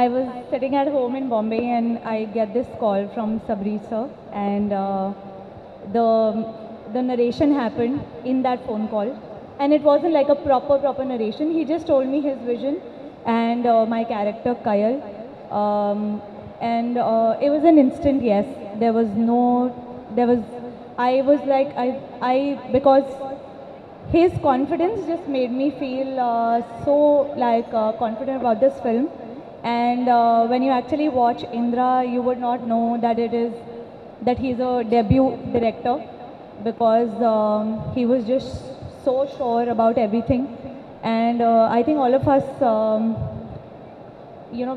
I was sitting at home in Bombay and I get this call from Sabri sir, and the the narration happened in that phone call, and it wasn't like a proper narration. He just told me his vision and my character Kayal, and it was an instant yes. There was no, there was, I was like because his confidence just made me feel so like confident about this film. And when you actually watch Indra, you would not know that it is that he's a debut director, because he was just so sure about everything. And I think all of us,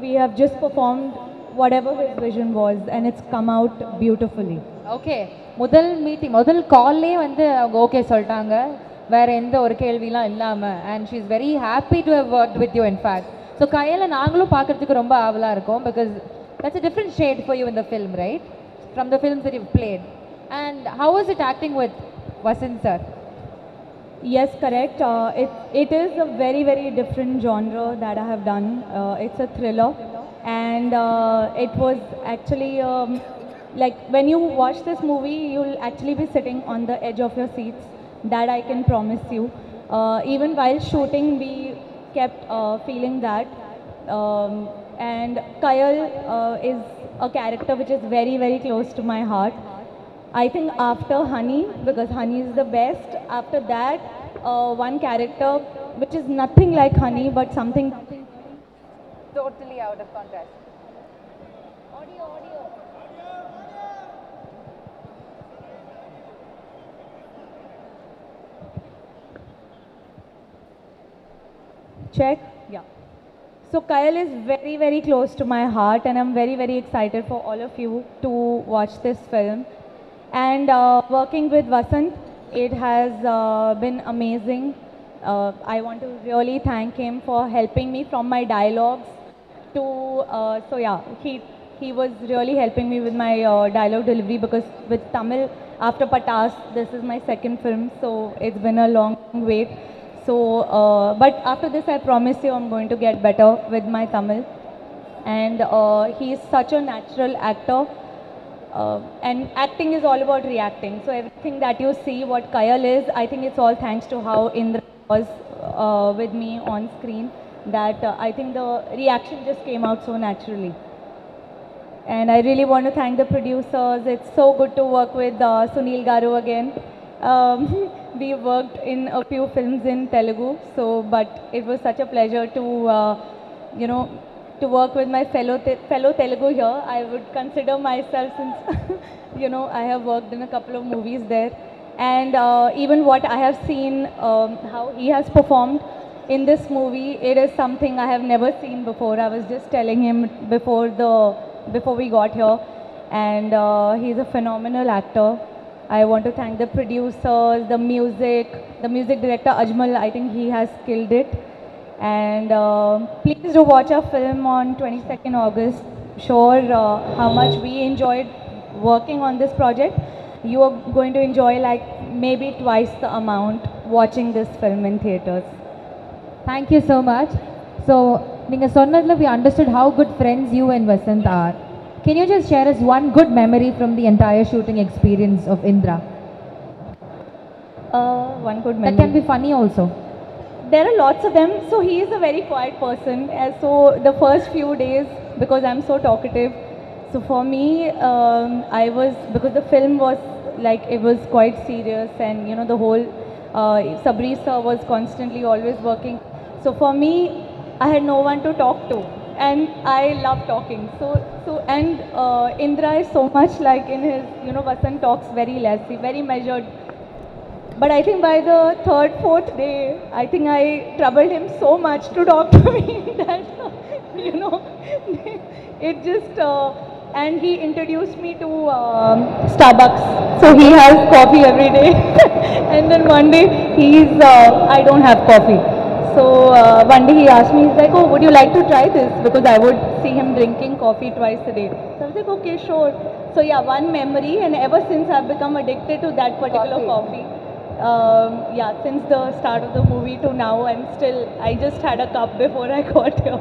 we have just performed whatever his vision was, and it's come out beautifully. Okay, முதல் meeting முதல் கால்லே வந்து அவங்க okay சொல்லிட்டாங்க, வேற எந்த ஒரு கேள்விலாம் இல்லாமல். And she is very happy to have work with you. In fact so கையில் நாங்களும் பார்க்குறதுக்கு ரொம்ப ஆவலாக இருக்கும், because that's a different shade for you in the film, right, from the films that you played. And how was it acting with Vasanth sir? Yes, correct. It is a very different genre that I have done. It's a thriller, and it was actually like when you watch this movie, you'll actually be sitting on the edge of your seats. That I can promise you. Even while shooting, we kept feeling that. And Kayal is a character which is very close to my heart. I think after Honey, because Honey is the best, after that, one character which is nothing like Honey but something totally out of contrast. Audio. Check. Yeah. So Kayal is very close to my heart, and I'm very excited for all of you to watch this film. And working with Vasant, it has been amazing. I want to really thank him for helping me from my dialogues to, so yeah, he was really helping me with my dialogue delivery, because with Tamil, after Patas, this is my second film, so it's been a long wait. So, but after this, I promise you I'm going to get better with my Tamil. And he is such a natural actor. And acting is all about reacting. So everything that you see, what Kayal is, I think it's all thanks to how Indra was with me on screen. That I think the reaction just came out so naturally. And I really want to thank the producers. It's so good to work with Sunil Garu again. We worked in a few films in Telugu, but it was such a pleasure to, to work with my fellow Telugu here. I would consider myself, since I have worked in a couple of movies there, and even what I have seen, how he has performed in this movie, it is something I have never seen before. I was just telling him before we got here, and he's a phenomenal actor. I want to thank the producers, the music director Ajmal. I think he has killed it. And please do watch our film on 22nd August. Sure, how much we enjoyed working on this project. You are going to enjoy like maybe twice the amount watching this film in theaters. Thank you so much. So, நீங்க சொன்னதுல we understood how good friends you and Vasant are. Can you just share us one good memory from the entire shooting experience of Indra? One good memory. That can be funny also. There are lots of them. So he is a very quiet person. So the first few days, because I'm so talkative, so for me, because the film was like, it was quite serious, and the whole Sabri sir was constantly always working. So for me, I had no one to talk to, and I love talking. And Indra is so much like in his, Vasant talks very less, very measured. But I think by the third, fourth day, I think I troubled him so much to talk to me that, it just, and he introduced me to Starbucks. So he has coffee every day. And then one day, I don't have coffee. So one day he asked me, he's like, oh, would you like to try this? Because I would see him drinking coffee twice a day. So I was like, okay, sure. So yeah, one memory, and ever since I've become addicted to that particular coffee. Since the start of the movie to now, I just had a cup before I got here.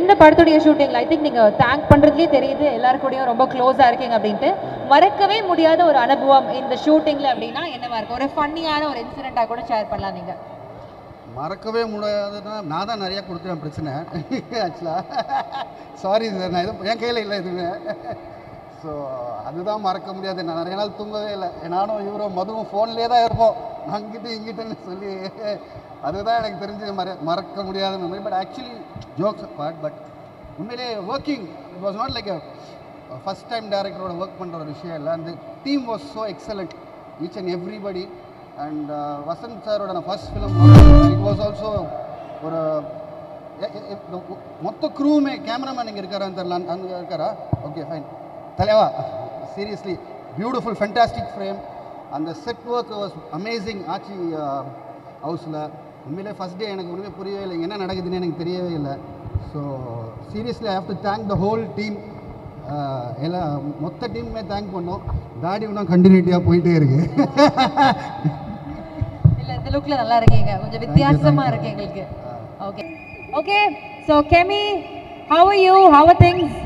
இந்த படத்துடைய ஷூட்டிங்ல I think நீங்கள் thank பண்ணுறதுலேயே தெரியுது எல்லாருக்கூடையும் ரொம்ப க்ளோஸாக இருக்கீங்க அப்படின்ட்டு. மறக்கவே முடியாத ஒரு அனுபவம் இந்த ஷூட்டிங்கில் அப்படின்னா என்னவா இருக்கும்? ஒரு ஃபன்னியான ஒரு இன்சிடெண்ட்டாக கூட ஷேர் பண்ணலாம் நீங்கள். மறக்கவே முடியாதுன்னா நான் தான் நிறையா கொடுத்துருவேன் பிரச்சனை ஆக்சுவலாக. சாரி சார், நான் எதுவும் என் கையில் இல்லை எதுவுமே. ஸோ அதுதான் மறக்க முடியாது. நான் நிறைய நாள் தூங்கவே இல்லை. நானும் இவரும் மதுவும் ஃபோன்லேயே தான் இருப்போம், அங்கிட்டு இங்கிட்டுன்னு சொல்லி. அதுதான் எனக்கு தெரிஞ்சு மறக்க முடியாத memory. But actually jokes part, but உண்மையிலே working it was not like first time டேரக்டரோட ஒர்க் பண்ணுற ஒரு விஷயம் இல்லை. அந்த team was so excellent, each and everybody. And Vasanth சாரோட நான் first film, it was also ஒரு மொத்த க்ரூவுமே. கேமராமேன் இங்கே இருக்காரான்னு தெரியல, அங்கே இருக்காரா? Okay fine. தலைவா, சீரியஸ்லி பியூட்டிஃபுல் ஃபென்டாஸ்டிக் ஃப்ரேம். அந்த செட் ஒர்க் வாஸ் அமேசிங். ஆச்சி ஹவுஸில் உண்மையிலே ஃபஸ்ட் டே எனக்கு ஒன்றுமே புரியவே இல்லை, என்ன நடக்குதுன்னு எனக்கு தெரியவே இல்லை. So seriously I have to thank the whole team. எல்லாம் மொத்த டீமுமே தேங்க் பண்ணோம். தாடி இன்னும் கண்டினியூட்டியாக போயிட்டே இருக்கு. இல்லை, இந்த லுக்கில் நல்லா இருக்கீங்க, கொஞ்சம் வித்தியாசமாக இருக்கு எங்களுக்கு. Okay okay. So Kemy, how are you? How are things?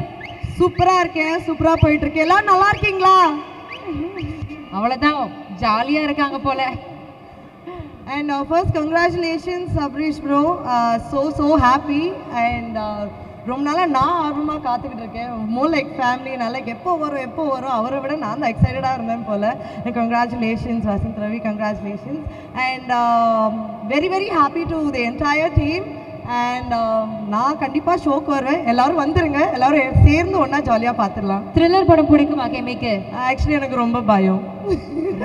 சூப்பராக இருக்கேன், சூப்பராக போயிட்டுருக்கு. எல்லாம் நல்லா இருக்கீங்களா? அவ்வளோதான், ஜாலியாக இருக்காங்க போல. And first congratulations Sabrish bro, so happy and ரொம்ப நாளாக நான் ஆர்வமாக காத்துக்கிட்டு இருக்கேன். More like family. நான் லைக் எப்போ வரும் அவரை விட நான் தான் எக்ஸைட்டடாக இருந்தேன் போல். Congratulations Vasanth Ravi, congratulations. And very very happy to the entire team. And நான் கண்டிப்பாக ஷோக்கு வருவேன், எல்லோரும் வந்துடுங்க, எல்லோரும் சேர்ந்து ஒன்றா ஜாலியாக பார்த்துடலாம். த்ரில்லர் படம் பிடிக்குமா கெமிக்கு? ஆக்சுவலி எனக்கு ரொம்ப பயம்.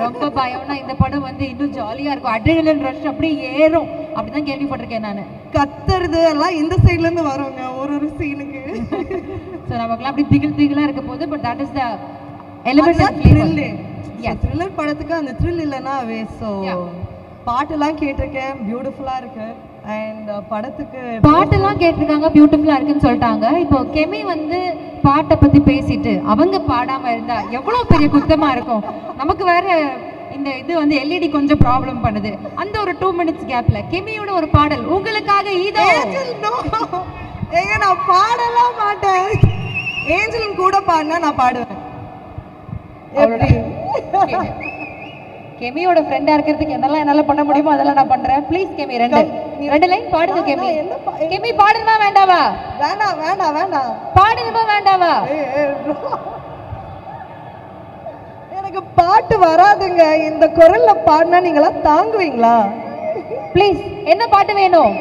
ரொம்ப பயம்னா இந்த படம் வந்து இன்னும் ஜாலியாக இருக்கும், அட்ரினலின் ரஷ் அப்படியே ஏறும், அப்படிதான் கேள்விப்பட்டிருக்கேன் நான். கத்துறது எல்லாம் இந்த சைட்லேருந்து வருவாங்க ஒரு சீனுக்கு. ஸோ நமக்குலாம் அப்படி திகிலாக இருக்க போகுது. But that is the element thrill. Thriller படத்துக்கு அந்த த்ரில் இல்லைன்னா வேஸ்ட். ஸோ பாட்டெல்லாம் கேட்டிருக்கேன், பியூட்டிஃபுல்லாக இருக்கு. அண்ட் படத்துக்கு பாட்டெல்லாம் கேட்டிருக்காங்க, பியூட்டிஃபுல்லாக இருக்குன்னு சொல்லிட்டாங்க. இப்போ கெமி வந்து பாட்டை பற்றி பேசிட்டு அவங்க பாடாமல் இருந்தா எவ்வளோ பெரிய குத்தமாக இருக்கும். நமக்கு வேற இந்த இது வந்து எல்இடி கொஞ்சம் ப்ராப்ளம் பண்ணுது. அந்த ஒரு 2 minutes கேப்ல கெமியோட ஒரு பாடல் உங்களுக்காக. இதோ ஏங்க, நான் பாடலாம் மாட்டேன். ஏஞ்சலின் கூட பாடினா நான் பாடுவேன். கெமியோட ஃப்ரெண்டா இருக்கிறதுக்கு என்னெல்லாம் என்னால பண்ண முடியுமோ அதெல்லாம் நான் பண்றேன். ப்ளீஸ் கெமி, ரெண்டு லைன் பாடுங்க கெமி. கெமி பாடணுமா வேண்டாவா? வேண்டாம். பாடணுமா வேண்டாவா? எனக்கு பாட்டு வராதுங்க. இந்த குரல்ல பாடினா நீங்களாம் தாங்குவீங்களா? ப்ளீஸ், என்ன பாட்டு வேணும்?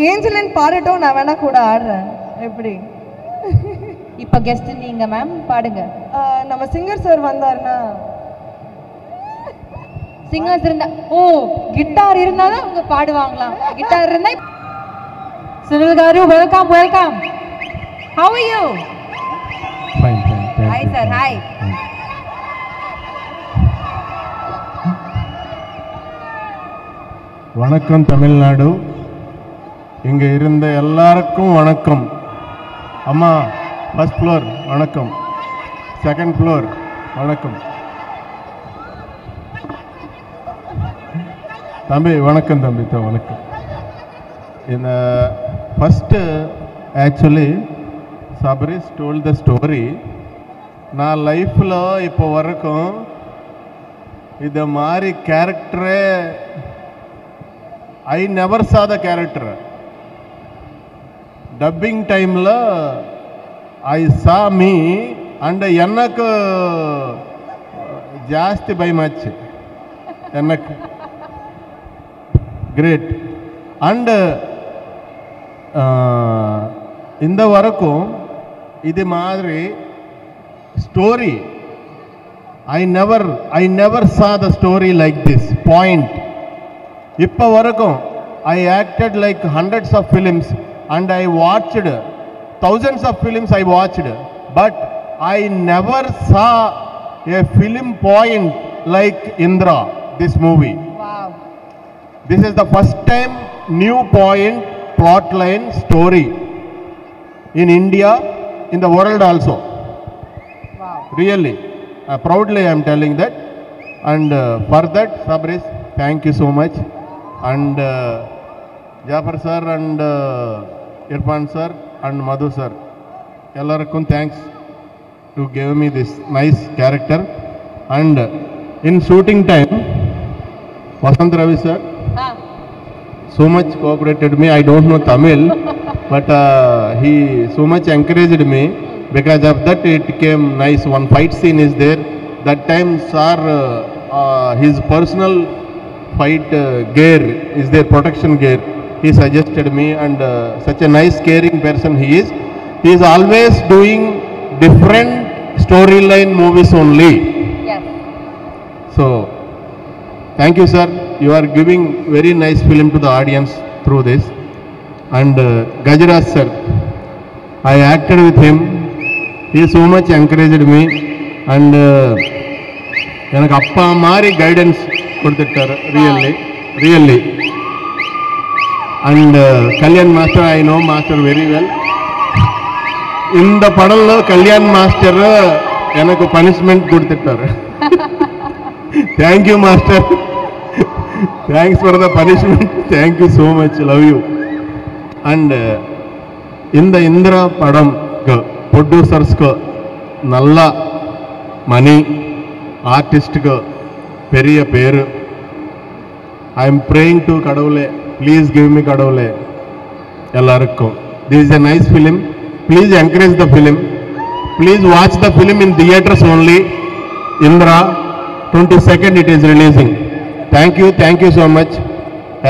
ஏஞ்சலின் பாடட்டும், நான் வேணா கூட ஆடுறேன். எப்படி? இப்ப கெஸ்ட் நீங்க மேம், பாடுங்க. நம்ம சிங்கர் சார் வந்தாருன்னா, சிங்கர்ஸ் இருந்தா, ஓ கிட்டார் இருந்தாதான் அவங்க பாடுவாங்களாம். கிட்டார் இருந்தா. Sunil car, welcome. How are you? Fine. Hi sir. Hi. வணக்கம் தமிழ்நாடு. இங்கே இருந்த எல்லாருக்கும் வணக்கம். அம்மா ஃபர்ஸ்ட் ஃப்ளோர் வணக்கம், செகண்ட் ஃப்ளோர் வணக்கம். தம்பி வணக்கம். வணக்கம். இந்த first actually Sabaris told the story. நான் லைஃப்பில் இப்போ வரைக்கும் இது மாதிரி கேரக்டரே I never saw the character. Dubbing time la I saw me and enakku jaasti bayamachu. Enakku great. And இந்த வரைக்கும் இது மாதிரி story I never saw the story like this. Point. இப்போ வரைக்கும் I acted like hundreds of films and I watched thousands of films I watched, but I never saw a film point like Indra, this movie. Wow. This is the first time new point, plot line, story in India, in the world also. Wow. Really, proudly I am telling that, and for that Sabris, thank you so much. And Jafar sir and Irfan sir and Madhu sir. Ellarkum thanks to give me this nice character. And in shooting time, Vasant Ravi sir so much cooperated me. I don't know Tamil, but he so much encouraged me. Because of that, it came nice. One fight scene is there. That time, sir, his personal fight gear is their protection gear. He suggested me, and such a nice, caring person he is. He is always doing different storyline movies only. Yes. So, thank you, sir. You are giving very nice film to the audience through this. And Gajraj sir, I acted with him. He so much encouraged me, and எனக்கு அப்பா மாதிரி guidance கொடுத்துட்டாரு. Really and Kalyan master, I know master very well. இந்த படம்ல Kalyan master எனக்கு punishment கொடுத்துட்டாரு. Thank you master, thanks for the punishment. Thank you so much, love you. And இந்த இந்திரா படம் ப்ரொடியூசர்ஸ்க்கு நல்ல மணி, ஆர்டிஸ்ட்டுக்கு பெரிய பேர். ஐ எம் ப்ரேயிங் டு கடவுளே, ப்ளீஸ் கிவ் மீ கடவுளே எல்லாருக்கும். This is a nice film. Please encourage the film. Please watch the film in theatres only. Indira 22nd it is releasing. Thank you so much.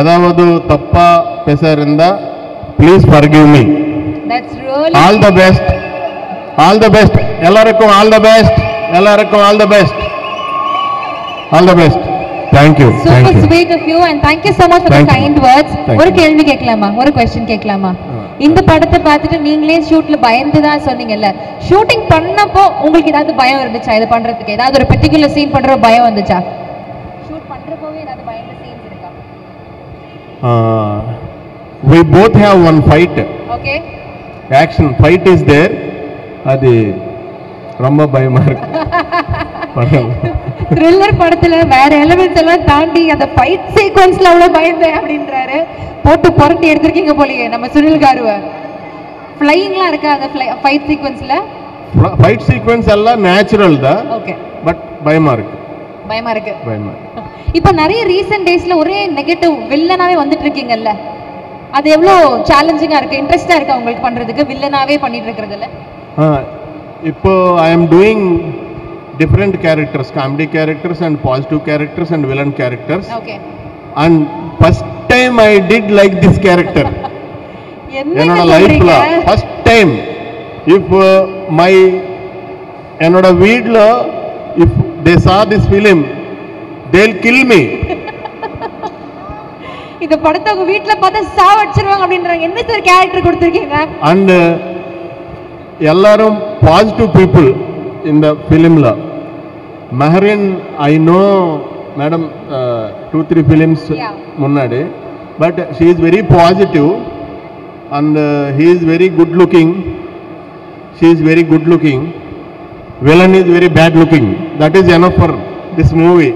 ஏதாவது தப்பா பேச இருந்தா please forgive me. That's really All the best. All the best. எல்லாருக்கும் all the best. எல்லாருக்கும் all the best. All the best. Thank you. super sweet of you and thank you so much for the kind words. ஒரு கேள்வி கேட்கலாமா? ஒரு question கேட்கலாமா? இந்த படத்தை பார்த்துட்டு நீங்களே ஷூட்ல பயந்து தான் சொன்னீங்கல்ல, ஷூட்டிங் பண்ணப்போ உங்களுக்கு ஏதாவது பயம் இருந்துச்சா? இது பண்றதுக்கு ஏதாவது ஒரு பர்టిక్యులர் சீன் பண்ற பயம் வந்துச்சா? ஷூட் பண்றப்பவே ஏதாவது பயந்த சீன்ஸ் இருக்கா? We both have one fight. Okay. Action fight is there. அது ரொம்ப பயமா இருக்கு. த்ரில்லர் படத்துல வேற எலிமெண்ட்ஸ் எல்லாம் தாண்டி அந்த ஃபைட் சீக்வென்ஸ்ல அவ்வளவு பயந்தேன் அப்படின்றாரு. போட்டு புரட்டி எடுத்திருக்கீங்க போலயே நம்ம சுனில் காருவ. ஃப்ளையிங்லாம் இருக்கா அந்த ஃபைட் சீக்வென்ஸ்ல? ஃபைட் சீக்வென்ஸ் எல்லாம் நேச்சுரல் தான். ஓகே. பட் பயமா இருக்கு. இப்போ நிறைய ரீசன்ட் டேஸ்ல ஒரே நெகட்டிவ் வில்லனாவே வந்துட்டு இருக்கீங்கல்ல, அது எவ்வளோ சேலஞ்சிங்கா இருக்கு, இன்ட்ரெஸ்டா இருக்கா உங்களுக்கு பண்றதுக்கு வில்லனாவே பண்ணிட்டு இருக்கிறதுல? இப்போ I am doing different characters, comedy characters and positive characters and villain characters. Okay. And first time I did like this character. என்னோட லைஃப்ல first time. If my என்னோட வீட்ல if they saw this film they'll kill me. இந்த படத்தை உங்க வீட்ல பார்த்தா சாவடிச்சிருவாங்க அப்படின்றாங்க. என்ன சார் கேரக்டர் கொடுத்திருக்கீங்க? And எல்லாரும் positive people in the filmல. Maharin, I know madam 2-3 films முன்னாடி, but she is very positive and he is very good looking. She is very good looking. Villain is very bad looking. That is enough for this movie.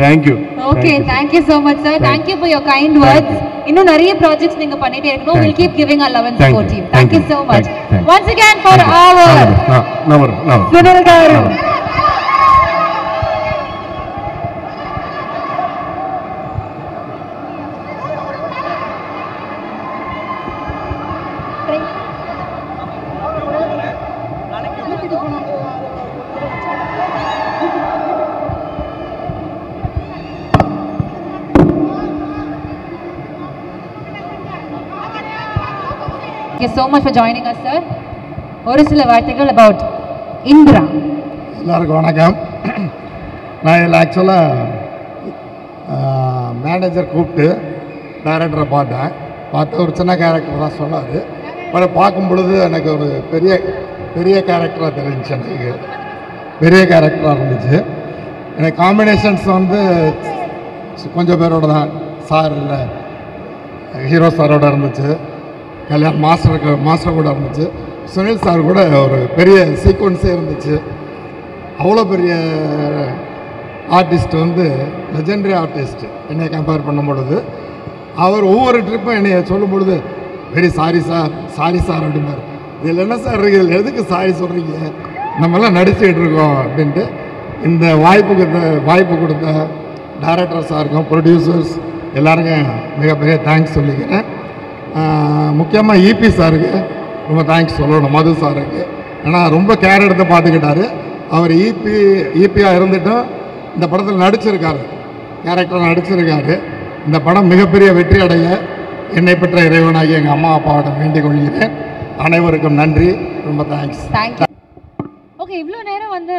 Thank you. Okay, thank you so much sir. Thank you for your kind words. இன்னும் நிறைய projects நீங்க பண்ணிட்டே இருக்கணும். We'll keep giving our love and support to you. Thank you so much. Once again for our Sunil garu. Thank you so much for joining us, sir. ஒரு சில வார்த்தைகள் about Indira. எல்லாருக்கும் வணக்கம். நான் இதில் ஆக்சுவலாக மேனேஜர் கூப்பிட்டு டைரக்டரை பார்த்து ஒரு சின்ன கேரக்டர் தான் சொன்னார். பட் பார்க்கும் பொழுது எனக்கு ஒரு பெரிய கேரக்டராக தெரிஞ்சிச்சு. எனக்கு பெரிய கேரக்டராக இருந்துச்சு. எனக்கு காம்பினேஷன்ஸ் வந்து கொஞ்சம் பேரோட தான், சார் இல்லை ஹீரோ சாரோட இருந்துச்சு, கல்யாண் மாஸ்டர் கூட இருந்துச்சு, சுனில் சார் கூட ஒரு பெரிய சீக்வன்ஸே இருந்துச்சு. அவ்வளோ பெரிய ஆர்டிஸ்ட் வந்து லெஜெண்டரி ஆர்டிஸ்ட் என்னை கம்பேர் பண்ணும் பொழுது அவர் ஒவ்வொரு ட்ரிப்பும் என்னை சொல்லும் பொழுது வெரி சாரி சார் அப்படின்னாரு. இதில் என்ன சார் இருக்குது, இதில் எதுக்கு சாரி சொல்கிறீங்க, நம்மெல்லாம் நடிச்சுக்கிட்டு இருக்கோம் அப்படின்ட்டு. இந்த வாய்ப்பு கொடுத்த டைரக்டர் சாருக்கும் ப்ரொடியூசர்ஸ் எல்லாருக்கும் மிகப்பெரிய தேங்க்ஸ் சொல்லிக்கிறேன். முக்கியமாக இபி சாருக்கு ரொம்ப தேங்க்ஸ் சொல்லணும், மது சாருக்கு. ஏன்னா ரொம்ப கேர் எடுத்து பார்த்துக்கிட்டாரு. அவர் இபியாக இருந்துட்டும் இந்த படத்தில் நடிச்சிருக்காரு, கேரக்டர் நடிச்சிருக்காரு. இந்த படம் மிகப்பெரிய வெற்றி அடைய என்னை பெற்ற இறைவனாகி எங்கள் அம்மா அப்பாவிடம் வேண்டிக் கொள்கிறேன். அனைவருக்கும் நன்றி, ரொம்ப தேங்க்ஸ். தேங்க்யூ. ஓகே, இவ்வளோ நேரம் வந்து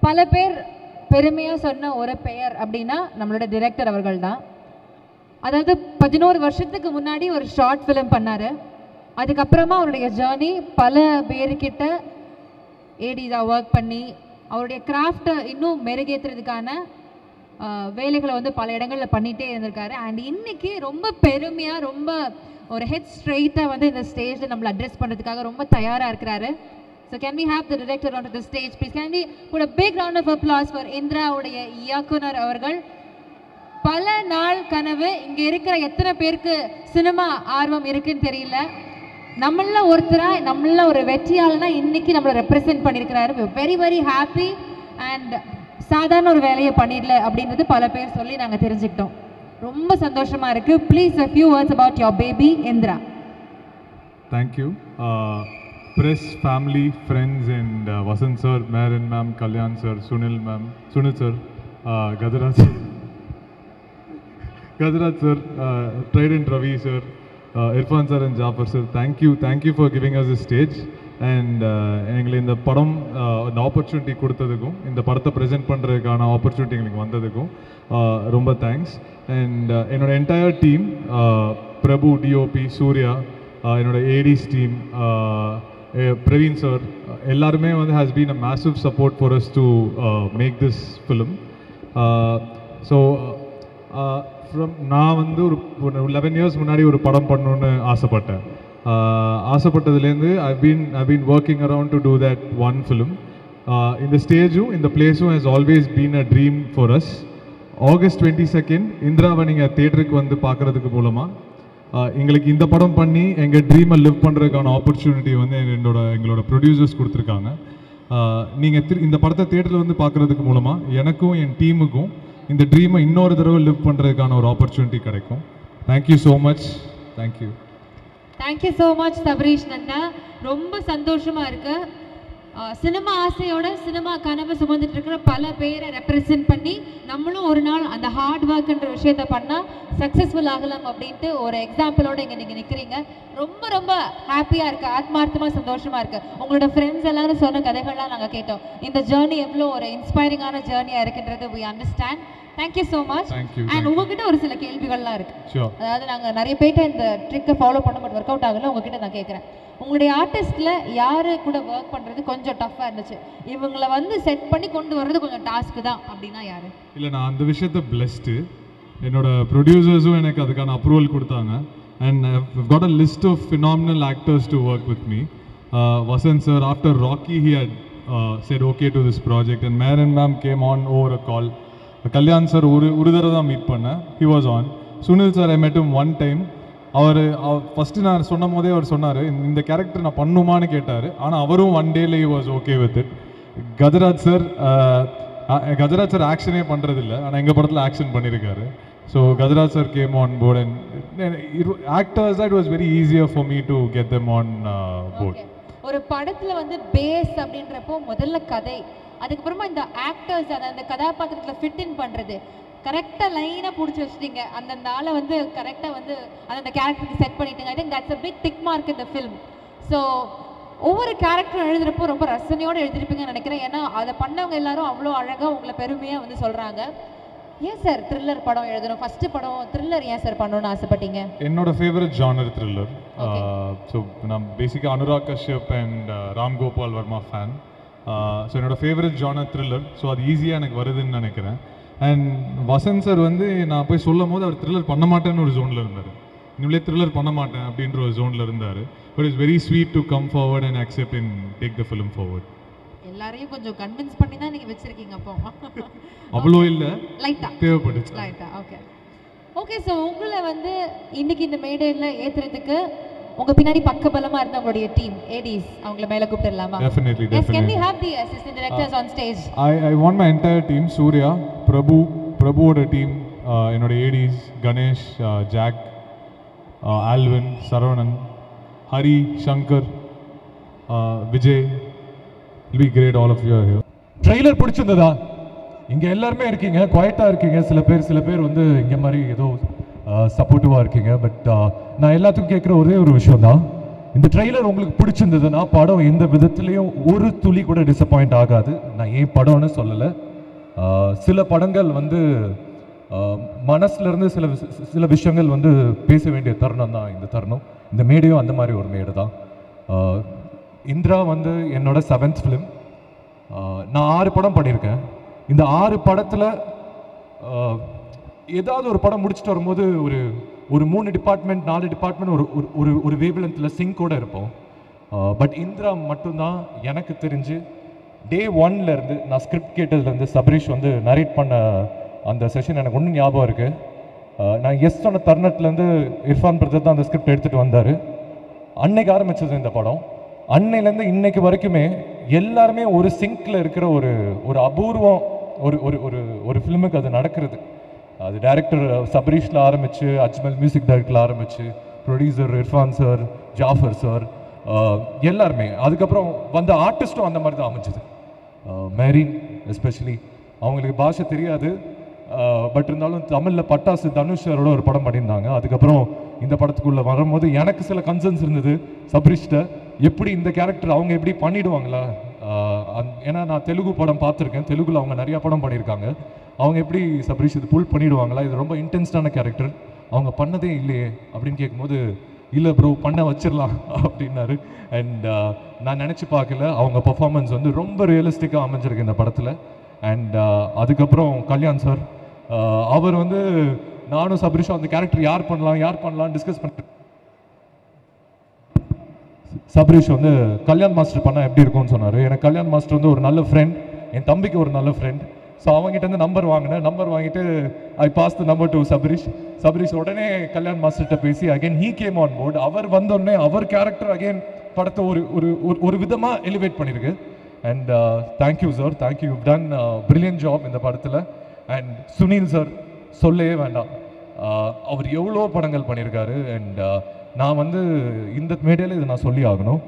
பல பேர் பெருமையாக சொன்ன ஒரு பெயர் அப்படின்னா நம்மளோட டிரெக்டர் அவர்கள் தான். அதாவது 11 வருஷத்துக்கு முன்னாடி ஒரு ஷார்ட் ஃபிலிம் பண்ணார். அதுக்கப்புறமா அவருடைய ஜேர்னி பல பேர்கிட்ட ஏடிஸாக ஒர்க் பண்ணி அவருடைய கிராஃப்டை இன்னும் மெருகேற்றுறதுக்கான வேலைகளை வந்து பல இடங்களில் பண்ணிகிட்டே இருந்திருக்காரு. அண்ட் இன்னைக்கு ரொம்ப பெருமையாக ரொம்ப ஒரு ஹெட் ஸ்ட்ரெயிட்டாக வந்து இந்த ஸ்டேஜில் நம்மளை அட்ரெஸ் பண்ணுறதுக்காக ரொம்ப தயாராக இருக்கிறாரு. So can we have the director onto the stage, please? Can we put a big round of applause for Indra உடைய இயக்குனர் அவர்கள். பல நாள் கனவு. இங்கே இருக்கிற எத்தனை பேருக்கு சினிமா ஆர்வம் இருக்குன்னு தெரியல. நம்மள ஒருத்தராக நம்மள ஒரு வெற்றியாளனா இன்னைக்கு நம்மளை ரெப்ரசென்ட் பண்ணியிருக்கிறாரு. Very very happy. அண்ட் சாதாரண ஒரு வேலையை பண்ணிடல அப்படின்றது பல பேர் சொல்லி நாங்கள் தெரிஞ்சுக்கிட்டோம். ரொம்ப சந்தோஷமா இருக்கு. Please a few words about your baby Indra. Thank you. Press, family, friends and Vasant sir, Marin ma'am, Kalyan sir, Sunil sir, Gajaraj sir, Trident Ravi sir, Irfan sir and Jafar sir. Thank you for giving us a stage. And எங்களுக்கு இந்த படம் இந்த opportunity கொடுத்ததுக்கும் இந்த படத்தை present பண்ணுறதுக்கான opportunity எங்களுக்கு வந்ததுக்கும் ரொம்ப தேங்க்ஸ். அண்ட் என்னோட entire team, Prabhu, DOP, Surya, என்னோட ஏடிஸ் டீம், பிரவீன் சார், எல்லாருமே வந்து has been a massive support for us to make this film. So நான் வந்து ஒரு 11 years முன்னாடி ஒரு படம் பண்ணணுன்னு ஆசைப்பட்டேன். ஆசைப்பட்டதுலேருந்து I've been working around to do that one film. இந்த ஸ்டேஜும் இந்த பிளேஸும் has always been a dream for us. August 22nd இந்திராவை நீங்கள் தேட்டருக்கு வந்து பார்க்குறதுக்கு மூலமாக எங்களுக்கு இந்த படம் பண்ணி எங்கள் ட்ரீமை லிவ் பண்ணுறதுக்கான ஆப்பர்ச்சுனிட்டி வந்து எங்களோட ப்ரொடியூசர்ஸ் கொடுத்துருக்காங்க. நீங்கள் இந்த படத்தை தேட்டரில் வந்து பார்க்குறதுக்கு மூலமாக எனக்கும் என் டீமுக்கும் இந்த ட்ரீமை இன்னொரு தடவை லிவ் பண்ணுறதுக்கான ஒரு ஆப்பர்ச்சுனிட்டி கிடைக்கும். Thank you so much. Thank you. Thank you so much Sabarish Nanda. ரொம்ப சந்தோஷமாக இருக்குது. சினிமா ஆசையோட சினிமா கனவு சுமந்துட்டு இருக்கிற பல பேரை ரெப்ரசென்ட் பண்ணி நம்மளும் ஒரு நாள் அந்த ஹார்ட் ஒர்க்ன்ற விஷயத்தை பண்ணால் சக்ஸஸ்ஃபுல் ஆகலாம் அப்படின்ட்டு ஒரு எக்ஸாம்பிளோட இங்கே நீங்கள் நிற்கிறீங்க. ரொம்ப ரொம்ப ஹாப்பியாக இருக்குது, ஆத்மார்த்தமாக சந்தோஷமாக இருக்குது. உங்களோட ஃப்ரெண்ட்ஸ் எல்லாரும் சொன்ன கதைகள்லாம் நாங்கள் கேட்டோம். இந்த ஜேர்னி எவ்வளோ ஒரு இன்ஸ்பைரிங்கான ஜேர்னியாக இருக்குன்றது we understand. Thank you so much. And உங்ககிட்ட ஒரு சில கேள்விகள்லாம் இருக்குது. அதாவது நாங்கள் நிறைய பேர்ட்ட இந்த ட்ரிக்கை ஃபாலோ பண்ண பட் ஒர்க் அவுட் ஆகலை. உங்ககிட்ட நான் கேட்குறேன், உங்களுடைய ஆர்டிஸ்டில் யார் கூட ஒர்க் பண்ணுறது கொஞ்சம் டஃப்பாக இருந்துச்சு, இவங்களை வந்து செட் பண்ணி கொண்டு வர்றது கொஞ்சம் டாஸ்க்கு தான் அப்படின்னா யார்? இல்லை, நான் அந்த விஷயத்தை பிளஸ்டு. என்னோட ப்ரொடியூசர்ஸும் எனக்கு அதுக்கான அப்ரூவல் கொடுத்தாங்க. And I've got a list of phenomenal actors to work with me. Vasant sir, after Rocky, he had said okay to this project. And Marin ma'am came on over a call. Kalyan sir ஒரு தடவை தான் meet பண்ணேன். He was on. Sunil sir, I met him one time. Our first நான் சொன்ன போதே அவர் சொன்னார், இந்த character நான் பண்ணுமான்னு கேட்டார். ஆனால் அவரும் ஒன் டேல he was okay with it. Gajaraj sir ஆக்ஷனே பண்ணுறதில்ல, ஆனால் எங்கள் படத்தில் ஆக்ஷன் பண்ணியிருக்காரு. So Gajaraj sir came on board and actors it was very easier for me to get them on board. ஒரு படத்தில் வந்து பேஸ் அப்படின்றப்போ முதல்ல கதை, அதுக்கப்புறமா இந்த ஆக்டர்ஸ் அந்த கதாபாத்திரத்தில் ஃபிட் இன் பண்ணுறது, கரெக்டாக லைனாக பிடிச்சி வச்சுட்டீங்க. அந்த ஆளை வந்து கரெக்டாக வந்து அந்த கேரக்டருக்கு செட் பண்ணிட்டீங்க. I think that's a big tick mark இந்த ஃபில்ம். ஸோ ஒவ்வொரு கேரக்டரும் எழுதுகிறப்போ ரொம்ப ரசனையோடு எழுதிருப்பீங்கன்னு நினைக்கிறேன். ஏன்னா அதை பண்ணவங்க எல்லாரும் அவ்வளோ அழகாக உங்களை பெருமையாக வந்து சொல்கிறாங்க. ஏன் சார் த்ரில்லர் படம் எழுதணும், ஃபஸ்ட்டு படம் த்ரில்லர் ஏன் சார் பண்ணணும்னு ஆசைப்பட்டீங்க? என்னோட ஃபேவரட் ஜானர் த்ரில்லர். ஸோ நான் பேசிக்காக Anurag Kashyap and Ram Gopal Varma fan. So என்னோட ஃபேவரட் ஜானர் த்ரில்லர். ஸோ அது ஈஸியாக எனக்கு வருதுன்னு நினைக்கிறேன். அண்ட் வசந்த் சார் வந்து நான் போய் சொல்லும் போது அவர் த்ரில்லர் பண்ண மாட்டேன்னு ஒரு ஜோனில் இருந்தார். இனிமேலே த்ரில்லர் பண்ண மாட்டேன் அப்படின்ற ஒரு ஜோனில் இருந்தார். But it's very sweet to come forward and accept and take the film forward. எல்லாரையும் கொஞ்சம் கன்வின்ஸ் பண்ணி தான் நீங்கள் வச்சுருக்கீங்க. அப்போ அவ்வளோ இல்லை, லைட்டாக தேவைப்பட்டுச்சு. லைட்டாக ஓகே ஓகே, ஸோ உங்களை வந்து இன்னைக்கு இந்த மேடையில் ஏற்றுறதுக்கு உங்க பின்னாடி பக்கபலமா இருந்த உங்களுடைய டீம் ஏடிஸ் அவங்கள மேல கூப்பிடலாமா? Definitely, Yes, can we definitely. have the assistant directors on stage? I want my entire team, Surya, Prabhuவோட டீம், என்னோட ADs Ganesh, Jack, Alvin, Saravanan, Hari, Shankar, Vijay. It'll be great, all of you are here. Trailer பிடிச்சிருந்ததா? இங்கே எல்லாருமே இருக்கீங்க, குவாய்ட்டாக இருக்கீங்க. சில பேர் வந்து இங்கே மாதிரி ஏதோ சப்போர்ட்டிவாக இருக்கீங்க. பட் நான் எல்லாத்துக்கும் கேட்குற ஒரே ஒரு விஷயம் தான், இந்த ட்ரெய்லர் உங்களுக்கு பிடிச்சிருந்ததுன்னா படம் எந்த விதத்துலேயும் ஒரு துளி கூட டிசப்பாயிண்ட் ஆகாது. நான் ஏன் படம்னு சொல்லலை, சில படங்கள் வந்து மனசுலேருந்து சில விஷயங்கள் வந்து பேச வேண்டிய தருணம் தான் இந்த தருணம். இந்த மேடையும் அந்த மாதிரி ஒரு மேடை தான். இந்திரா வந்து என்னோட 7th ஃபிலிம். நான் 6 படம் பண்ணியிருக்கேன். இந்த 6 படத்தில் ஏதாவது ஒரு படம் முடிச்சுட்டு வரும்போது ஒரு 3 டிபார்ட்மெண்ட் 4 டிபார்ட்மெண்ட் ஒரு வேவ்லென்த்தில் சிங்கோடு இருப்போம். பட் இந்திரா மட்டும்தான் எனக்கு தெரிஞ்சு டே 1லேருந்து நான் ஸ்கிரிப்ட் கேட்டதுலேருந்து சபரீஷ் வந்து நரேட் பண்ண அந்த செஷன் எனக்கு ஒன்றும் ஞாபகம் இருக்குது. நான் எஸ் சொன்ன தருணத்துலேருந்து இர்ஃபான் பிரதர் தான் அந்த ஸ்கிரிப்ட் எடுத்துகிட்டு வந்தார். அன்னைக்கு ஆரம்பித்தது இந்த படம். அன்னையிலேருந்து இன்னைக்கு வரைக்குமே எல்லாருமே ஒரு சிங்கில் இருக்கிற ஒரு அபூர்வம் ஒரு ஃபிலிமுக்கு அது நடக்கிறது. அது டைரக்டர் சபரீஷில் ஆரம்பித்து, அஜ்மல் மியூசிக் டைரக்டரில் ஆரம்பித்து, producer Irfan sir, Jafar sir, எல்லாருமே. அதுக்கப்புறம் வந்த ஆர்டிஸ்ட்டும் அந்த மாதிரி தான் அமைஞ்சுது. மேரின் எஸ்பெஷலி, அவங்களுக்கு பாஷை தெரியாது, பட் இருந்தாலும் தமிழில் பட்டாசு தனுஷ் சாரோட ஒரு படம் பண்ணியிருந்தாங்க. அதுக்கப்புறம் இந்த படத்துக்குள்ளே வரும்போது எனக்கு சில கன்சர்ன்ஸ் இருந்தது சபரீஷ்ட, எப்படி இந்த கேரக்டர் அவங்க எப்படி பண்ணிடுவாங்களா? ஏன்னா நான் தெலுங்கு படம் பார்த்துருக்கேன், தெலுங்குல அவங்க நிறையா படம் பண்ணியிருக்காங்க. அவங்க எப்படி சபரீஷ் இது புல் பண்ணிடுவாங்களா? இது ரொம்ப இன்டென்ஸ்டான கேரக்டர், அவங்க பண்ணதே இல்லையே அப்படின்னு கேட்கும்போது, இல்லை ப்ரோ பண்ண வச்சிடலாம் அப்படின்னாரு. அண்ட் நான் நினச்சி பார்க்கல, அவங்க பர்ஃபார்மன்ஸ் வந்து ரொம்ப ரியலிஸ்டிக்காக அமைஞ்சிருக்கு இந்த படத்தில். அண்ட் அதுக்கப்புறம் கல்யாண் சார், அவர் வந்து நானும் சபரீஷும் அந்த கேரக்டர் யார் பண்ணலாம்னு டிஸ்கஸ் பண்ணிட்டு, சபரீஷ் வந்து கல்யாண் மாஸ்டர் பண்ணால் எப்படி இருக்கும்னு சொன்னார். எனக்கு கல்யாண் மாஸ்டர் வந்து ஒரு நல்ல ஃப்ரெண்ட், என் தம்பிக்கு ஒரு நல்ல ஃப்ரெண்ட். ஸோ அவங்ககிட்ட நம்பர் வாங்கிட்டு I pass the number to Sabarish உடனே கல்யாண் மாஸ்டர்கிட்ட பேசி again he came on board. அவர் வந்தோடனே அவர் கேரக்டர் அகைன் படத்தை ஒரு விதமாக எலிவேட் பண்ணியிருக்கு. And thank you sir, thank you, ton brilliant job இந்த படத்தில். அண்ட் சுனில் சார் சொல்லவே வேண்டாம், அவர் எவ்வளோ படங்கள் பண்ணியிருக்காரு. அண்ட் நான் வந்து இந்த மேடையில் இதை நான் சொல்லி ஆகணும்,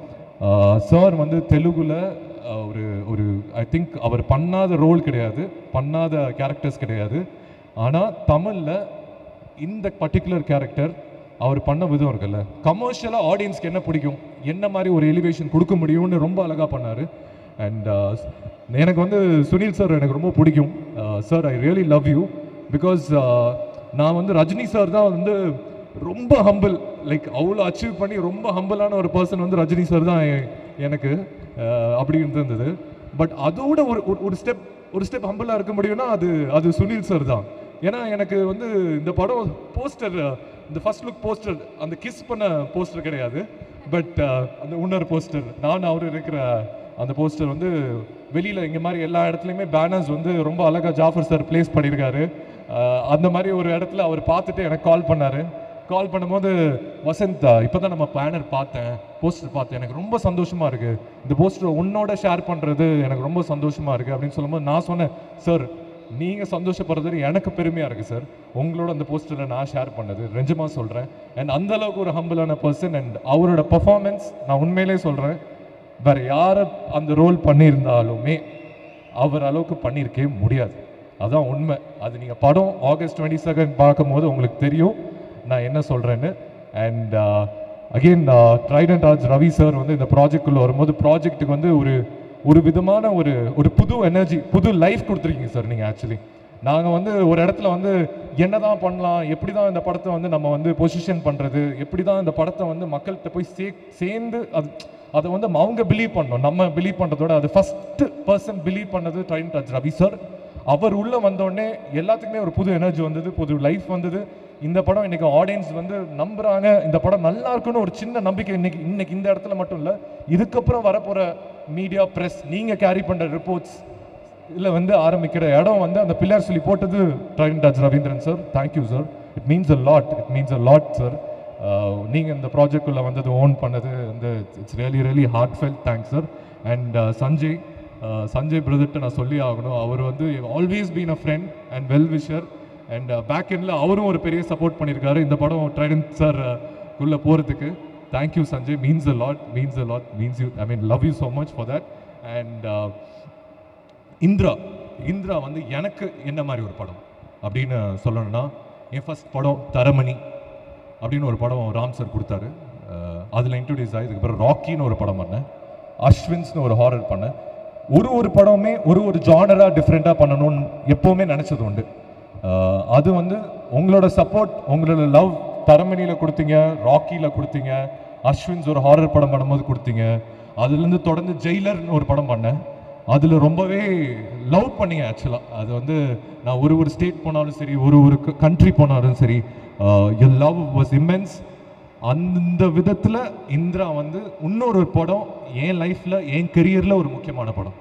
சார் வந்து தெலுங்குல ஒரு ஐ திங்க் அவர் பண்ணாத ரோல் கிடையாது, பண்ணாத கேரக்டர்ஸ் கிடையாது. ஆனால் தமிழில் இந்த பர்டிகுலர் கேரக்டர் அவர் பண்ண விதம் இருக்குல்ல, கமர்ஷியலாக ஆடியன்ஸ்க்கு என்ன பிடிக்கும், என்ன மாதிரி ஒரு எலிவேஷன் கொடுக்க முடியும்னு ரொம்ப அழகாக பண்ணார். அண்ட் எனக்கு வந்து சுனில் சார் எனக்கு ரொம்ப பிடிக்கும். Sir, I really love you, because நான் வந்து ரஜினி சார் தான் வந்து ரொம்ப ஹம்பிள், லைக் அவ்வளோ அச்சீவ் பண்ணி ரொம்ப ஹம்பிளான ஒரு பர்சன் வந்து ரஜினி சார் தான் எனக்கு அப்படி இருந்தது. பட் அதோட ஒரு ஸ்டெப் ஹம்பிளாக இருக்க முடியும்னா அது சுனில் சார் தான். ஏன்னா எனக்கு வந்து இந்த படம் போஸ்டர், இந்த ஃபர்ஸ்ட் லுக் போஸ்டர், அந்த கிஸ் பண்ண போஸ்டர் கிடையாது, பட் அந்த இன்னொரு போஸ்டர், நான் அவர் இருக்கிற அந்த போஸ்டர் வந்து வெளியில் இங்கே மாதிரி எல்லா இடத்துலையுமே பேனர்ஸ் வந்து ரொம்ப அழகாக ஜாஃபர் சார் பிளேஸ் பண்ணியிருக்காரு. அந்த மாதிரி ஒரு இடத்துல அவர் பார்த்துட்டு எனக்கு கால் பண்ணார். கால் பண்ணும்போது, வசந்த் இப்போ தான் நம்ம பேனர் பார்த்தேன், போஸ்டர் பார்த்தேன், எனக்கு ரொம்ப சந்தோஷமாக இருக்குது, இந்த போஸ்டர் உன்னோட ஷேர் பண்ணுறது எனக்கு ரொம்ப சந்தோஷமாக இருக்குது அப்படின்னு சொல்லும்போது நான் சொன்னேன், சார் நீங்கள் சந்தோஷப்படுறது எனக்கு பெருமையாக இருக்குது சார், உங்களோட அந்த போஸ்டரில் நான் ஷேர் பண்ணது நிஜமாக சொல்கிறேன். அண்ட் அந்தளவுக்கு ஒரு ஹம்பிளான பர்சன். அண்ட் அவரோட பர்ஃபார்மன்ஸ் நான் உண்மையிலே சொல்கிறேன், வேறு யாரை அந்த ரோல் பண்ணியிருந்தாலுமே அவர் அளவுக்கு பண்ணியிருக்கவே முடியாது. அதுதான் உண்மை. அது நீங்கள் படம் August 22 பார்க்கும்போது உங்களுக்கு தெரியும் நான் என்ன சொல்கிறேன்னு. And again Trident arts Ravi sir வந்து இந்த ப்ராஜெக்டுக்குள்ளே வரும்போது ப்ராஜெக்ட்டுக்கு வந்து ஒரு விதமான ஒரு புது எனர்ஜி, புது லைஃப் கொடுத்துருக்கீங்க சார் நீங்கள். ஆக்சுவலி நாங்கள் வந்து ஒரு இடத்துல வந்து என்ன தான் பண்ணலாம், எப்படி தான் இந்த படத்தை வந்து நம்ம வந்து பொசிஷன் பண்ணுறது, எப்படி தான் இந்த படத்தை வந்து மக்கள்கிட்ட போய் சேர்ந்து அதை வந்து அவங்க பிலீவ் பண்ணணும், நம்ம பிலீவ் பண்ணுறதோட அது ஃபஸ்ட்டு பர்சன் பிலீவ் பண்ணது ட்ரைடன்ட் ஆர்ட்ஸ் ரவி சார். அவர் உள்ளே வந்தோடனே எல்லாத்துக்குமே ஒரு புது எனர்ஜி வந்தது, புது லைஃப் வந்தது. இந்த படம் இன்னைக்கு ஆடியன்ஸ் வந்து நம்புறாங்க, இந்த படம் நல்லா இருக்குன்னு ஒரு சின்ன நம்பிக்கை இன்னைக்கு இந்த இடத்துல மட்டும் இல்லை, இதுக்கப்புறம் வரப்போகிற மீடியா ப்ரெஸ் நீங்கள் கேரி பண்ணுற ரிப்போர்ட்ஸ் இதில் வந்து ஆரம்பிக்கிற இடம் வந்து அந்த பிள்ளையார் சொல்லி போட்டது trident arts Raveendran sir. Thank you sir. It means a lot sir. நீங்கள் இந்த ப்ராஜெக்டுக்குள்ளே வந்தது ஓன் பண்ணது வந்து it's really heart felt thanks sir. And Sanjay பிரதர்கிட்ட நான் சொல்லி ஆகணும், அவர் வந்து always been a friend and well wisher. And back எண்டில் அவரும் ஒரு பெரிய சப்போர்ட் பண்ணியிருக்காரு இந்த படம் ட்ரைடன்ட் சார் உள்ளே போகிறதுக்கு. Thank you Sanjay, means a lot, means you, I mean love you so much for that. And Indira வந்து எனக்கு என்ன மாதிரி ஒரு படம் அப்படின்னு சொல்லணும்னா, என் ஃபர்ஸ்ட் படம் தரமணி அப்படின்னு ஒரு படம் ராம் சார் கொடுத்தாரு. அதில் இன்ட்ரடியூஸ் ஆகி இதுக்கப்புறம் ராக்கின்னு ஒரு படம் பண்ணேன், அஸ்வின்ஸ்னு ஒரு ஹாரர் பண்ணேன். ஒரு படமே ஒரு ஜானராக டிஃப்ரெண்ட்டாக பண்ணணும்னு எப்போவுமே நினச்சது உண்டு. அது வந்து உங்களோட சப்போர்ட், உங்களோட லவ் தரமணியில் கொடுத்தீங்க, ராக்கியில் கொடுத்தீங்க, அஸ்வின்ஸ் ஒரு ஹாரர் படம் பண்ணும்போது கொடுத்தீங்க. அதுலேருந்து தொடர்ந்து ஜெயிலர்னு ஒரு படம் பண்ணேன், அதில் ரொம்பவே லவ் பண்ணீங்க ஆக்சுவலாக. அது வந்து நான் ஒரு ஸ்டேட் போனாலும் சரி, ஒரு கண்ட்ரி போனாலும் சரி, யுவர் லவ் வாஸ் இம்மென்ஸ். அந்த விதத்தில் இந்திரா வந்து இன்னொரு படம் என் லைஃப்பில், என் கெரியரில் ஒரு முக்கியமான படம்.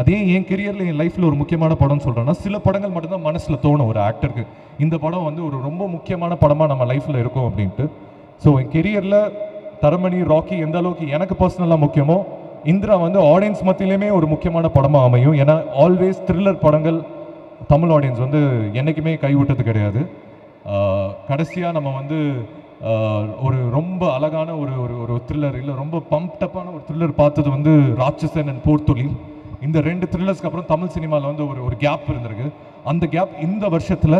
அதே என் கெரியரில், என் லைஃப்பில் ஒரு முக்கியமான படம்னு சொல்கிறேன்னா, சில படங்கள் மட்டும்தான் மனசில் தோணும் ஒரு ஆக்டருக்கு, இந்த படம் வந்து ஒரு ரொம்ப முக்கியமான படமாக நம்ம லைஃப்பில் இருக்கும் அப்படின்ட்டு. ஸோ என் கெரியரில் தரமணி, ராக்கி எந்த அளவுக்கு எனக்கு பர்சனலாக முக்கியமோ, இந்திரா வந்து ஆடியன்ஸ் மத்தியிலுமே ஒரு முக்கியமான படமாக அமையும். ஏன்னா ஆல்வேஸ் த்ரில்லர் படங்கள் தமிழ் ஆடியன்ஸ் வந்து என்றைக்குமே கைவிட்டது கிடையாது. கடைசியாக நம்ம வந்து ஒரு ரொம்ப அழகான ஒரு த்ரில்லர், இல்லை ரொம்ப பம்ப்டப்பான ஒரு த்ரில்லர் பார்த்தது வந்து ராட்சசன் அண்ட் போர்த்தொழில். இந்த 2 த்ரில்லர்ஸ்க்கு அப்புறம் தமிழ் சினிமாவில் வந்து ஒரு கேப் இருந்திருக்கு. அந்த கேப் இந்த வருஷத்தில்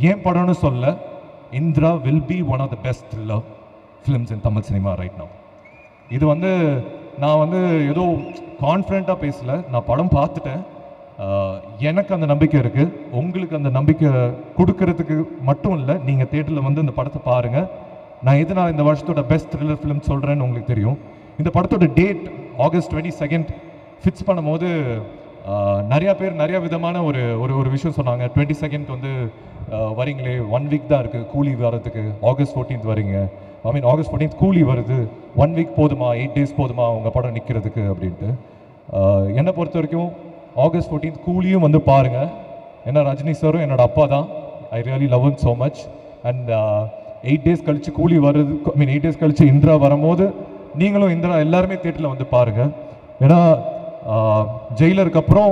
ஏன் படம்னு சொல்ல, Indira will be one of the best thriller films in Tamil cinema right now. இது வந்து நான் வந்து ஏதோ கான்ஃபிடென்ட்டாக பேசலை, நான் படம் பார்த்துட்டேன். எனக்கு அந்த நம்பிக்கை இருக்குது, உங்களுக்கு அந்த நம்பிக்கை கொடுக்கறதுக்கு மட்டும் இல்லை, நீங்கள் தியேட்டரில் வந்து இந்த படத்தை பாருங்கள். நான் எதனால் இந்த வருஷத்தோட பெஸ்ட் த்ரில்லர் ஃபிலிம் சொல்கிறேன்னு உங்களுக்கு தெரியும். இந்த படத்தோட டேட் ஆகஸ்ட் 22 ஃபிக்ஸ் பண்ணும்போது நிறையா பேர் நிறையா விதமான ஒரு விஷயம் சொன்னாங்க. 22 வந்து வரீங்களே, 1 வீக் தான் இருக்குது கூலி வரதுக்கு, ஆகஸ்ட் 14 வரீங்க, ஐ மீன் ஆகஸ்ட் 14 கூலி வருது, 1 வீக் போதுமா, 8 days போதுமா உங்கள் படம் நிற்கிறதுக்கு அப்படின்ட்டு. என்னை பொறுத்த வரைக்கும் ஆகஸ்ட் 14 கூலியும் வந்து பாருங்கள். ஏன்னா ரஜினி சாரும் என்னோட அப்பா தான், ஐ really love him so much. And 8 days கழித்து கூலி வருது, ஐ மீன் 8 days கழித்து இந்திரா வரும்போது நீங்களும் இந்திரா எல்லாருமே தியேட்டரில் வந்து பாருங்கள். ஏன்னா ஜெயிலருக்கு அப்புறம்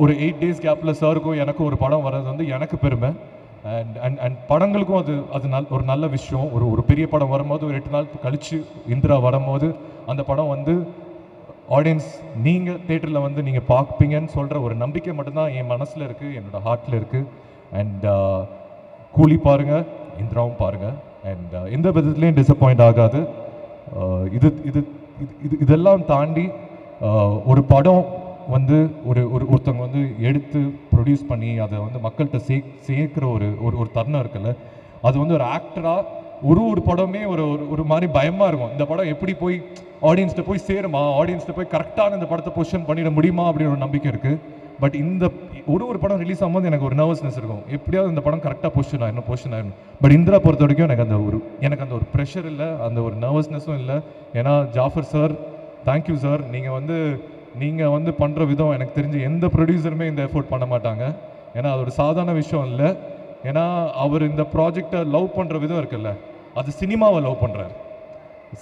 ஒரு 8 days கேப்பில் சாருக்கும் எனக்கும் ஒரு படம் வர்றது வந்து எனக்கு பெருமை. அண்ட் படங்களுக்கும் அது ஒரு நல்ல விஷயம். ஒரு பெரிய படம் வரும்போது ஒரு 8 நாள் கழித்து இந்திரா வரும்போது அந்த படம் வந்து ஆடியன்ஸ் நீங்கள் தேட்டரில் வந்து நீங்கள் பார்ப்பீங்கன்னு சொல்கிற ஒரு நம்பிக்கை மட்டும்தான் என் மனசில் இருக்குது, என்னோடய ஹார்ட்டில் இருக்குது. அண்ட் கூலி பாருங்கள், இந்திராவும் பாருங்கள். அண்ட் எந்த விதத்துலேயும் டிசப்பாயிண்ட் ஆகாது. இதெல்லாம் தாண்டி ஒரு படம் வந்து ஒருத்தவங்க வந்து எடுத்து ப்ரொடியூஸ் பண்ணி அதை வந்து மக்கள்கிட்ட சேர்க்குற ஒரு தருணம் இருக்குல்ல, அது வந்து ஒரு ஆக்டராக ஒரு படமே ஒரு மாதிரி பயமாக இருக்கும். இந்த படம் எப்படி போய் ஆடியன்ஸ்கிட்ட போய் சேருமா, ஆடியன்ஸ்கிட்ட போய் கரெக்டான இந்த படத்தை பொசிஷன் பண்ணிட முடியுமா அப்படின்னு ஒரு நம்பிக்கை இருக்குது. பட் இந்த ஒரு படம் ரிலீஸ் ஆகும்போது எனக்கு ஒரு நர்வஸ்னஸ் இருக்கும், எப்படியாவது இந்த படம் கரெக்டாக பொசிஷன் ஆயிடணும். பட் இந்திரா பொறுத்த வரைக்கும் எனக்கு அந்த ஒரு ப்ரெஷர் இல்லை, அந்த ஒரு நர்வஸ்னஸும் இல்லை. ஏன்னா ஜாஃபர் சார், தேங்க்யூ சார், நீங்கள் வந்து பண்ணுற விதம் எனக்கு தெரிஞ்சு எந்த ப்ரொடியூசருமே இந்த எஃபோர்ட் பண்ண மாட்டாங்க. ஏன்னா அது ஒரு சாதாரண விஷயம் இல்லை. ஏன்னா அவர் இந்த ப்ராஜெக்டை லவ் பண்ணுற விதம் இருக்குல்ல, அது சினிமாவை லவ் பண்ணுறாரு.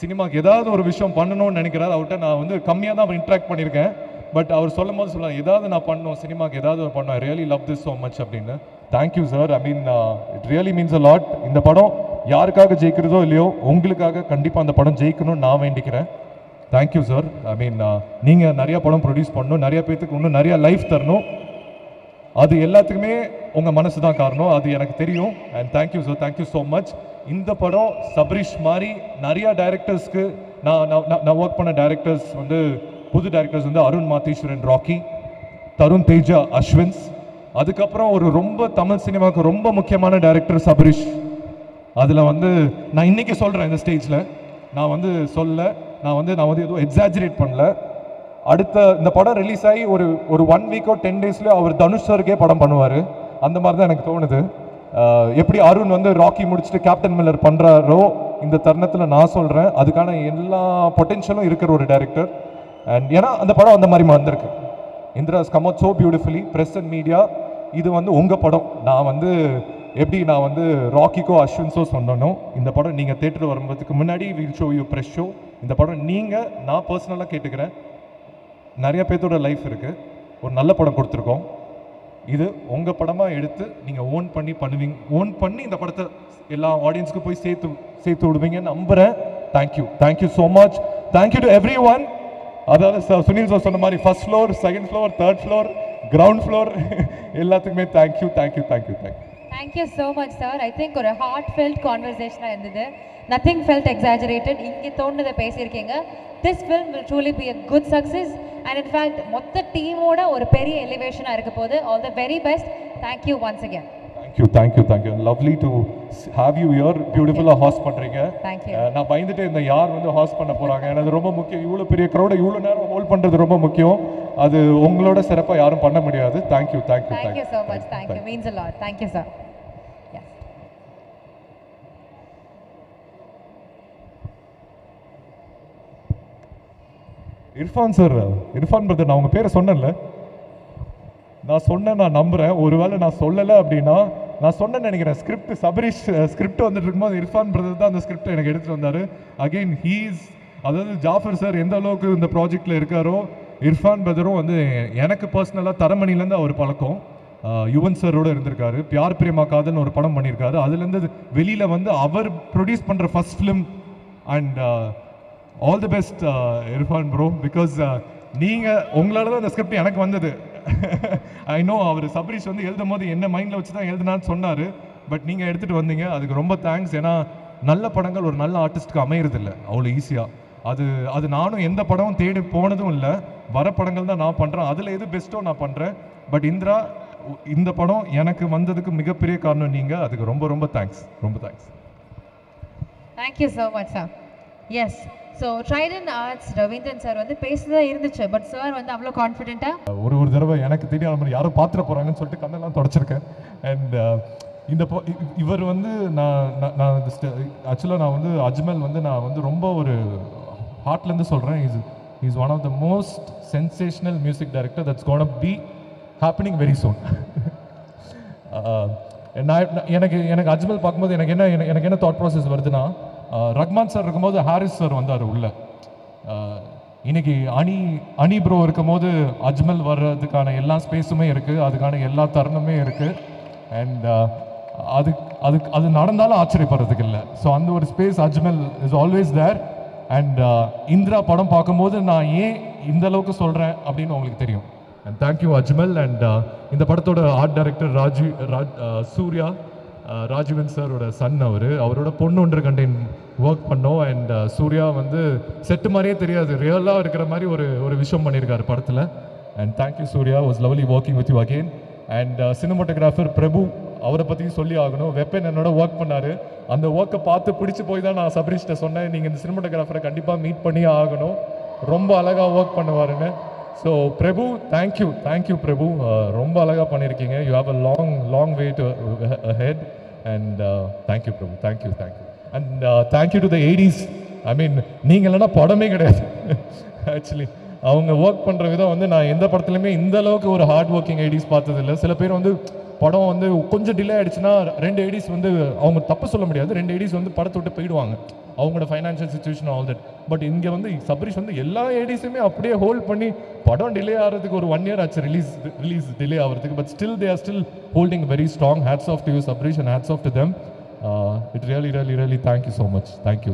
சினிமாவுக்கு ஏதாவது ஒரு விஷயம் பண்ணணும்னு நினைக்கிறாரு. அவர்கிட்ட நான் வந்து கம்மியாக தான் இன்ட்ராக்ட் பண்ணியிருக்கேன். பட் அவர் சொல்லும் போது சொல்லுவாங்க, ஏதாவது நான் பண்ணணும், சினிமாவுக்கு ஏதாவது பண்ணணும், I really love this so much அப்படின்னு. Thank you sir. I mean it really means a lot. இந்த படம் யாருக்காக ஜெயிக்கிறதோ இல்லையோ, உங்களுக்காக கண்டிப்பாக அந்த படம் ஜெயிக்கணும்னு நான் வேண்டிக்கிறேன். Thank you sir. ஐ மீன் நீங்கள் நிறையா படம் ப்ரொடியூஸ் பண்ணணும், நிறையா பேர்த்துக்கு இன்னும் நிறையா லைஃப் தரணும். அது எல்லாத்துக்குமே உங்கள் மனசு தான் காரணம், அது எனக்கு தெரியும். And thank you sir, thank you so much. இந்த படம் சபரிஷ் மாதிரி நிறையா டைரக்டர்ஸ்க்கு நான் ஒர்க் பண்ண டைரக்டர்ஸ் வந்து, புது டைரக்டர்ஸ் வந்து அருண் மாத்தீஸ்வரன் ராக்கி, தருண் தேஜா அஸ்வின்ஸ், அதுக்கப்புறம் ரொம்ப தமிழ் சினிமாவுக்கு ரொம்ப முக்கியமான டைரக்டர் சபரிஷ். அதில் வந்து நான் இன்றைக்கி சொல்கிறேன் இந்த ஸ்டேஜில், நான் வந்து எதுவும் எக்ஸாஜரேட் பண்ணல. அடுத்த இந்த படம் ரிலீஸ் ஆகி ஒரு 1 வீக்கோ 10 daysல அவர் தனுஷ் சாருக்கே படம் பண்ணுவார், அந்த மாதிரி தான் எனக்கு தோணுது. எப்படி அருண் வந்து ராக்கி முடிச்சுட்டு கேப்டன் மில்லர் பண்ணுறாரோ, இந்த தருணத்தில் நான் சொல்கிறேன் அதுக்கான எல்லா பொட்டென்ஷியலும் இருக்கிற ஒரு டைரக்டர். அண்ட் ஏன்னா அந்த படம் அந்த மாதிரி வந்திருக்கு. Indira has come out so beautifully. Press and media, இது வந்து உங்கள் படம். நான் வந்து எப்படி நான் வந்து ராக்கிக்கோ அஸ்வின்ஸோ சொன்னனோ இந்த படம் நீங்கள் தேட்டர் வரும்போதுக்கு முன்னாடி will show you fresh show. இந்த படம் நீங்கள் நான் பர்சனலாக கேட்டுக்கிறேன், நிறைய பேர்த்தோட லைஃப் இருக்குது, ஒரு நல்ல படம் கொடுத்துருக்கோம். இது உங்கள் படமாக எடுத்து நீங்கள் ஓன் பண்ணி இந்த படத்தை எல்லா ஆடியன்ஸுக்கும் போய் சேர்த்து விடுவீங்கன்னு நம்புகிறேன். Thank you so much. Thank you to every one. அதாவது சுனில் சார் சொன்ன மாதிரி first floor, second floor, third floor, ground floor எல்லாத்துக்குமே thank you. Thank you so much, sir. I think ஒரு heartfelt conversation இருந்தது. Nothing felt exaggerated. இங்கே தோணுதை பேசியிருக்கீங்க. This film will truly be a good success. And in fact, மொத்த டீமோட ஒரு பெரிய எலிவேஷனாக இருக்க போது. All the very best. Thank you once again. Thank you. Lovely to have you here. Beautiful-ஆ ஹாஸ்ட் பண்ணுறீங்க. Thank you. நான் பயந்துட்டு இந்த யார் வந்து ஹாஸ்ட் பண்ண போகிறாங்க, எனக்கு ரொம்ப முக்கியம். இவ்வளோ பெரிய க்ரௌடை இவ்வளோ நேரம் ஹோல்ட் பண்ணுறது ரொம்ப முக்கியம். அது உங்களோட சிறப்பாக யாரும் பண்ண முடியாது. Thank you so much. Thank you. Means a lot. Thank you, sir. Yes. Irfan brother, நான் உங்கள் பேரை சொன்னேன்ல, நான் நம்புகிறேன். ஒருவேளை நான் சொல்லலை அப்படின்னா நான் சொன்னேன்னு நினைக்கிறேன். சபரீஷ் ஸ்கிரிப்ட் வந்துட்டு இருக்கும்போது இர்ஃபான் பிரதர் தான் அந்த ஸ்கிரிப்டை எனக்கு எடுத்துகிட்டு வந்தார். அகெயின் அதாவது ஜாஃபர் சார் எந்த அளவுக்கு இந்த ப்ராஜெக்டில் இருக்காரோ, இர்ஃபான் பிரதரும் வந்து எனக்கு பர்சனலாக தரமணிலேருந்து அவர் பழக்கம். யுவன் சரோடு இருந்திருக்காரு. பியார் பிரேமா காதல்னு ஒரு படம் பண்ணியிருக்காரு. அதுலேருந்து வெளியில் வந்து அவர் ப்ரொடியூஸ் பண்ணுற first film. And all the best Irfan bro, because நீங்கள் உங்களால் தான் அந்த ஸ்கிரிப்ட் எனக்கு வந்தது. ஐ நோ அவர் சபரீஷ் வந்து எழுதும் போது என்ன மைண்டில் வச்சு தான் எழுதுனான்னு சொன்னார். பட் நீங்கள் எடுத்துகிட்டு வந்தீங்க, அதுக்கு ரொம்ப தேங்க்ஸ். ஏன்னா நல்ல படங்கள் ஒரு நல்ல ஆர்டிஸ்ட்டுக்கு அமையறதில்லை அவ்வளோ ஈஸியாக. அது நானும் எந்த படமும் தேடி போனதும் இல்லை. வர படங்கள் தான் நான் பண்ணுறேன், அதில் எது பெஸ்ட்டோ நான் பண்ணுறேன். பட் இந்திரா, இந்த படம் எனக்கு வந்ததுக்கு மிகப்பெரிய காரணம் நீங்கள். அதுக்கு ரொம்ப thanks. Thank you so much, sir. Yes. So Triton arts Raveendran sir வந்து பேசுதான் இருந்துச்சு, பட் சார் வந்து அவ்வளோ கான்ஃபிடென்ட்டாக ஒரு தடவை எனக்கு தெரியாத மாதிரி யாரும் பார்த்துட போகிறாங்கன்னு சொல்லிட்டு கண்ணெல்லாம் தொடச்சிருக்கேன். அண்ட் இவர் வந்து நான் ஆக்சுவலாக நான் வந்து அஜ்மல் வந்து நான் வந்து ரொம்ப ஒரு ஹார்ட்லேருந்து சொல்கிறேன். Is one of the most sensational music director that's gonna be happening very soon. எனக்கு அஜ்மல் பார்க்கும்போது எனக்கு என்ன தாட் ப்ராசஸ் வருதுன்னா, ரஹ்மான் சார் இருக்கும்போது ஹாரிஸ் சார் வந்தார் உள்ள. இன்னைக்கு அனி ப்ரோ இருக்கும் போது அஜ்மல் வர்றதுக்கான எல்லா ஸ்பேஸுமே இருக்குது, அதுக்கான எல்லா தருணமே இருக்குது. அண்ட் அது நடந்தாலும் ஆச்சரியப்படுறதுக்கு இல்லை. ஸோ அந்த ஒரு space Ajmal is always there. And Indira படம் பார்க்கும்போது நான் ஏன் இந்த அளவுக்கு சொல்கிறேன் அப்படின்னு உங்களுக்கு தெரியும். And thank you Ajmal. அண்ட் இந்த படத்தோட ஆர்ட் டைரக்டர் சூர்யா, ராஜீவன் சாரோட சன். அவரோட பொண்ணு ஒன்று கண்டேன் ஒர்க் பண்ணோம். அண்ட் சூர்யா வந்து செட்டு மாதிரியே தெரியாது, ரியலாக இருக்கிற மாதிரி ஒரு விஷயம் பண்ணியிருக்காரு படத்தில். And thank you Surya, was lovely working with you again. And cinematographer Prabhu, அவரை பற்றி சொல்லி ஆகணும். வெப்பன் என்னோட ஒர்க் பண்ணார். அந்த ஒர்க்கை பார்த்து பிடிச்சி போய் தான் நான் சபரீஷ்ட சொன்னேன், நீங்கள் இந்த சினிமாட்டோகிராஃபரை கண்டிப்பாக மீட் பண்ணி ஆகணும், ரொம்ப அழகாக ஒர்க் பண்ணுவாருன்னு. ஸோ பிரபு, தேங்க்யூ பிரபு, ரொம்ப அழகாக பண்ணியிருக்கீங்க. You have a long way to head. And thank you Prabhu, thank you. And thank you to the 80s. ஐ மீன் நீங்கள் இல்லைன்னா படமே கிடையாது. ஆக்சுவலி அவங்க ஒர்க் பண்ணுற விதம் வந்து நான் எந்த படத்துலையுமே இந்த அளவுக்கு ஒரு ஹார்ட் ஒர்க்கிங் 80s பார்த்ததில்லை. சில பேர் வந்து படம் வந்து கொஞ்சம் டிலே ஆகிடுச்சுன்னா 2 80s வந்து அவங்க தப்பு சொல்ல முடியாது, 2 80s வந்து படத்தை விட்டு போயிடுவாங்க, அவங்களோட financial situation all that. But இங்கே வந்து சபரீஷ் வந்து எல்லா 80s-யுமே அப்படியே ஹோல்ட் பண்ணி படம் டிலே ஆகிறதுக்கு ஒரு 1 year ஆச்சு ரிலீஸ் டிலே ஆகிறதுக்கு. But still they are still holding very strong. Hats off to you Sabarish, and hats off to them. It really thank you so much. Thank you.